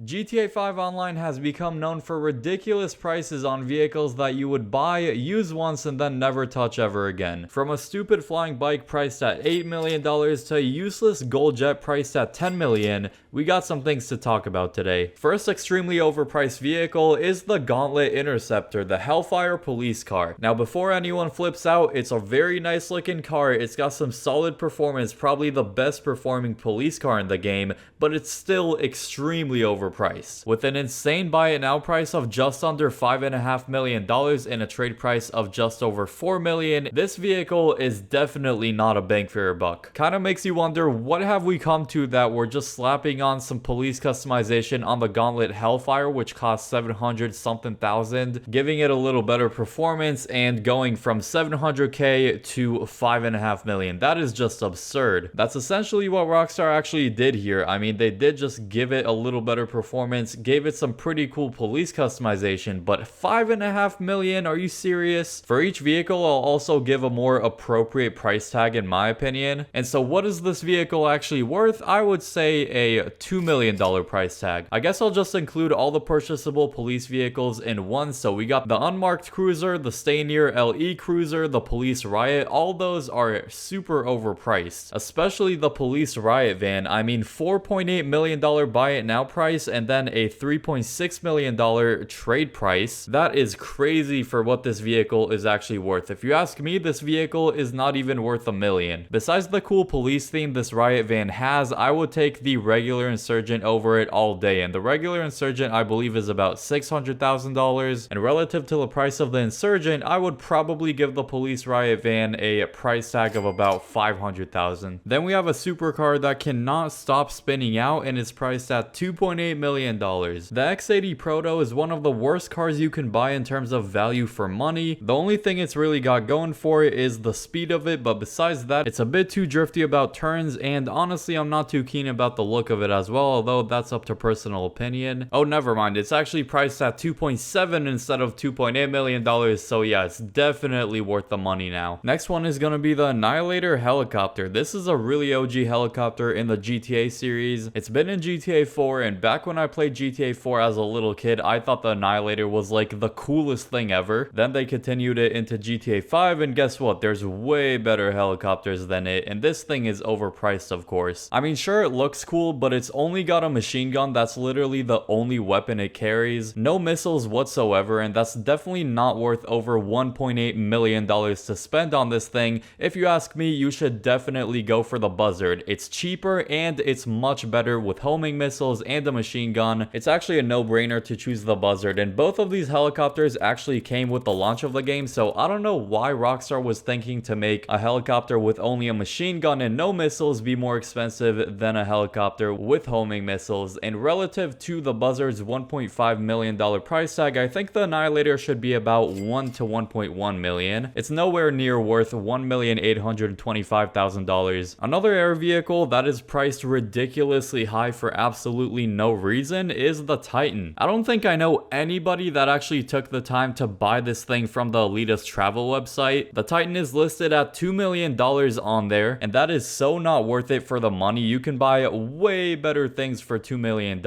GTA 5 Online has become known for ridiculous prices on vehicles that you would buy, use once, and then never touch ever again. From a stupid flying bike priced at $8 million to a useless gold jet priced at $10 million, we got some things to talk about today. First extremely overpriced vehicle is the Gauntlet Interceptor, the Hellfire police car. Now before anyone flips out, it's a very nice looking car, it's got some solid performance, probably the best performing police car in the game, but it's still extremely overpriced. With an insane buy it now price of just under $5.5 million and a trade price of just over $4 million, this vehicle is definitely not a bang for your buck. Kinda makes you wonder, what have we come to that we're just slapping on some police customization on the Gauntlet Hellfire, which costs 700 something thousand, giving it a little better performance and going from 700k to $5.5 million. That is just absurd. That's essentially what Rockstar actually did here. I mean, they did just give it a little better performance, gave it some pretty cool police customization, but $5.5 million? Are you serious? For each vehicle, I'll also give a more appropriate price tag in my opinion. And so what is this vehicle actually worth? I would say a $2 million price tag. I guess I'll just include all the purchasable police vehicles in one. So we got the unmarked cruiser, the Stay Near LE cruiser, the police riot. All those are super overpriced, especially the police riot van. I mean, $4.8 million buy it now price and then a $3.6 million trade price. That is crazy for what this vehicle is actually worth. If you ask me, this vehicle is not even worth $1 million. Besides the cool police theme this riot van has, I would take the regular Insurgent over it all day, and the regular Insurgent I believe is about $600,000, and relative to the price of the Insurgent, I would probably give the police riot van a price tag of about $500,000. Then we have a supercar that cannot stop spinning out and is priced at $2.8 million. The X80 Proto is one of the worst cars you can buy in terms of value for money. The only thing it's really got going for it is the speed of it, but besides that, it's a bit too drifty about turns, and honestly I'm not too keen about the look of it as well, although that's up to personal opinion. Oh, never mind, it's actually priced at 2.7 instead of $2.8 million, so yeah, it's definitely worth the money now. Next one is gonna be the Annihilator helicopter. This is a really OG helicopter in the GTA series. It's been in GTA 4, and back when I played GTA 4 as a little kid, I thought the Annihilator was like the coolest thing ever. Then they continued it into GTA 5, and guess what? There's way better helicopters than it, and this thing is overpriced, of course. I mean, sure, it looks cool, but it's only got a machine gun. That's literally the only weapon it carries. No missiles whatsoever, and that's definitely not worth over $1.8 million to spend on this thing. If you ask me, you should definitely go for the Buzzard. It's cheaper and it's much better with homing missiles and a machine gun. It's actually a no-brainer to choose the Buzzard, and both of these helicopters actually came with the launch of the game, so I don't know why Rockstar was thinking to make a helicopter with only a machine gun and no missiles be more expensive than a helicopter with homing missiles. And relative to the Buzzard's $1.5 million price tag, I think the Annihilator should be about $1 to $1.1 million. It's nowhere near worth $1,825,000. Another air vehicle that is priced ridiculously high for absolutely no reason is the Titan. I don't think I know anybody that actually took the time to buy this thing from the elitist travel website. The Titan is listed at $2 million on there, and that is so not worth it for the money. You can buy way better things for $2 million.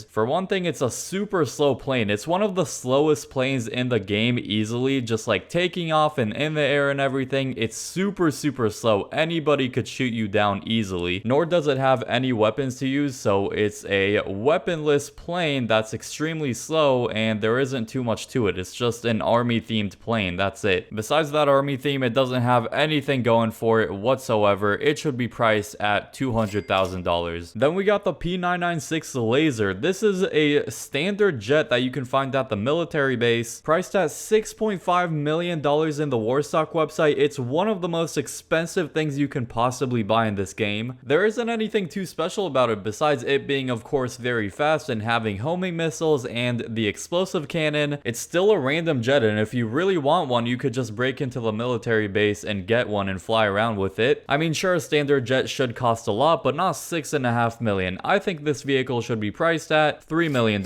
For one thing, it's a super slow plane. It's one of the slowest planes in the game easily, just like taking off and in the air and everything. It's super slow. Anybody could shoot you down easily, nor does it have any weapons to use, so it's a weaponless plane that's extremely slow, and there isn't too much to it. It's just an army themed plane, that's it. Besides that army theme, it doesn't have anything going for it whatsoever. It should be priced at $200,000. Then we got the P996 Laser. This is a standard jet that you can find at the military base, priced at $6.5 million in the Warstock website. It's one of the most expensive things you can possibly buy in this game. There isn't anything too special about it besides it being, of course, very fast and having homing missiles and the explosive cannon. It's still a random jet, and if you really want one, you could just break into the military base and get one and fly around with it. I mean, sure, a standard jet should cost a lot, but not $6.5 million. I think this vehicle should be priced at $3 million.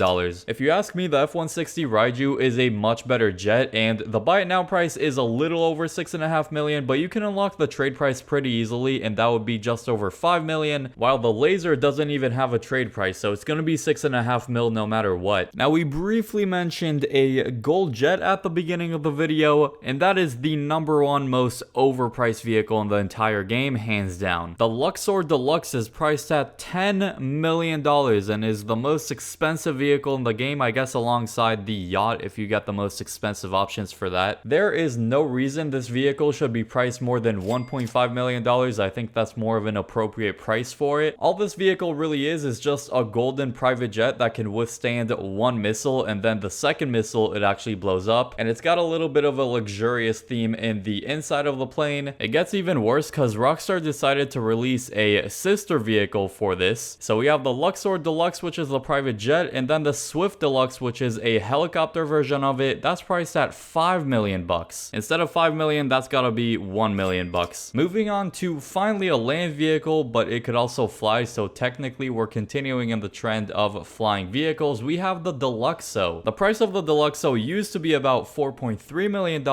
If you ask me, the F-160 Raiju is a much better jet, and the buy it now price is a little over $6.5 million, but you can unlock the trade price pretty easily, and that would be just over $5 million, while the Laser doesn't even have a trade price, so it's going to be 6.5 mil no matter what. Now, we briefly mentioned a gold jet at the beginning of the video, and that is the #1 most overpriced vehicle in the entire game, hands down. The Luxor Deluxe is priced at $10 million and is the most expensive vehicle in the game, I guess, alongside the yacht if you get the most expensive options for that. There is no reason this vehicle should be priced more than $1.5 million. I think that's more of an appropriate price for it. All this vehicle really is just a golden private jet that can withstand one missile, and then the second missile it actually blows up, and it's got a little bit of a luxurious theme in the inside of the plane. It gets even worse because Rockstar decided to release a sister vehicle for this. So we have the Luxor Deluxe, which is the private jet, and then the Swift Deluxe, which is a helicopter version of it. That's priced at $5 million bucks. Instead of $5 million, that's gotta be $1 million bucks. Moving on to finally a land vehicle, but it could also fly, so technically we're continuing in the trend of flying vehicles. We have the Deluxo. The price of the Deluxo used to be about $4.3 million,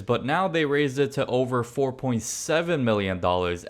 but now they raised it to over $4.7 million.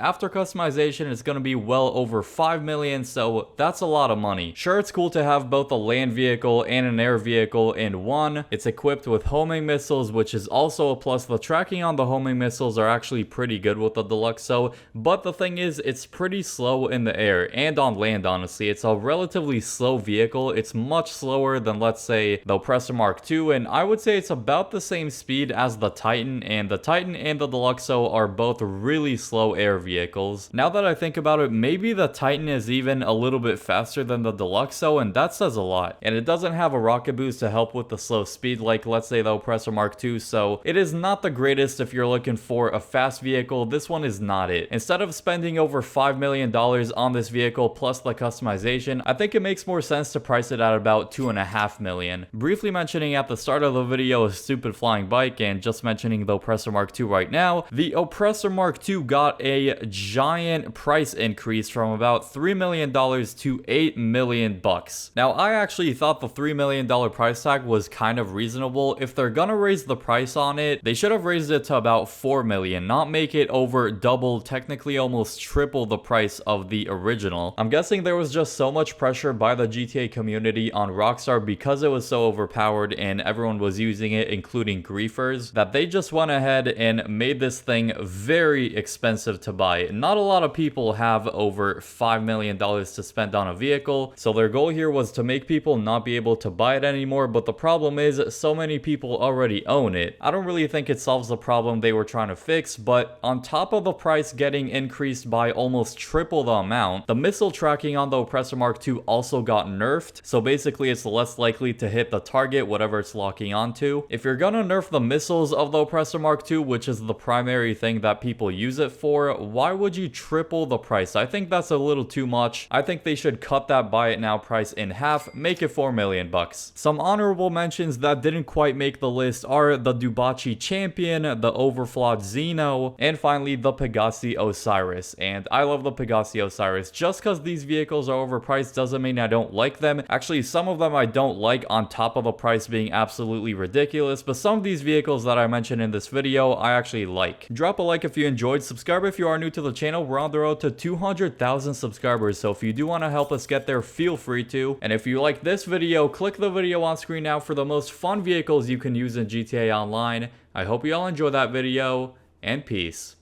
After customization, it's gonna be well over $5 million, so that's a lot of money. Sure, it's cool to have both a land vehicle and an air vehicle in one. It's equipped with homing missiles, which is also a plus. The tracking on the homing missiles are actually pretty good with the Deluxo, but the thing is, it's pretty slow in the air and on land, honestly. It's a relatively slow vehicle. It's much slower than, let's say, the Oppressor Mark II, and I would say it's about the same speed as the Titan, and the Titan and the Deluxo are both really slow air vehicles. Now that I think about it, maybe the Titan is even a little bit faster than the Deluxo, and that says a lot. And it doesn't have a rocket boost to help with the slow speed like, let's say, the Oppressor Mark II, so it is not the greatest if you're looking for a fast vehicle. This one is not it. Instead of spending over $5 million on this vehicle plus the customization, I think it makes more sense to price it at about $2.5 million. Briefly mentioning at the start of the video a stupid flying bike, and just mentioning the Oppressor Mark II right now, the Oppressor Mark II got a giant price increase from about $3 million to $8 million bucks. Now, I actually thought the $3 million price tag was kind of reasonable. If they're gonna raise the price on it, they should have raised it to about $4 million, not make it over double, technically almost triple the price of the original. I'm guessing there was just so much pressure by the GTA community on Rockstar because it was so overpowered and everyone was using it, including griefers, that they just went ahead and made this thing very expensive to buy. Not a lot of people have over $5 million to spend on a vehicle, so their goal here was to make people not be able to buy it anymore, but the problem is so many people already own it. I don't really think it solves the problem they were trying to fix, but on top of the price getting increased by almost triple the amount, the missile tracking on the Oppressor Mark II also got nerfed, so basically it's less likely to hit the target, whatever it's locking onto. If you're gonna nerf the missiles of the Oppressor Mark II, which is the primary thing that people use it for, why would you triple the price? I think that's a little too much. I think they should cut that buy it now price in half, make it $4 million bucks. Some honorable mentions that didn't quite make the list are the Dubachi Champion, the Overflawed Xeno, and finally the Pegasi Osiris. And I love the Pegasi Osiris. Just because these vehicles are overpriced doesn't mean I don't like them. Actually, some of them I don't like, on top of the price being absolutely ridiculous, but some of these vehicles that I mentioned in this video I actually like. Drop a like if you enjoyed, subscribe if you are new to the channel. We're on the road to 200,000 subscribers, so if you do want to help us get there, feel free to. And if you like this video, click the video on screen now for the most fun vehicles you can use in GTA Online. I hope you all enjoy that video, and peace.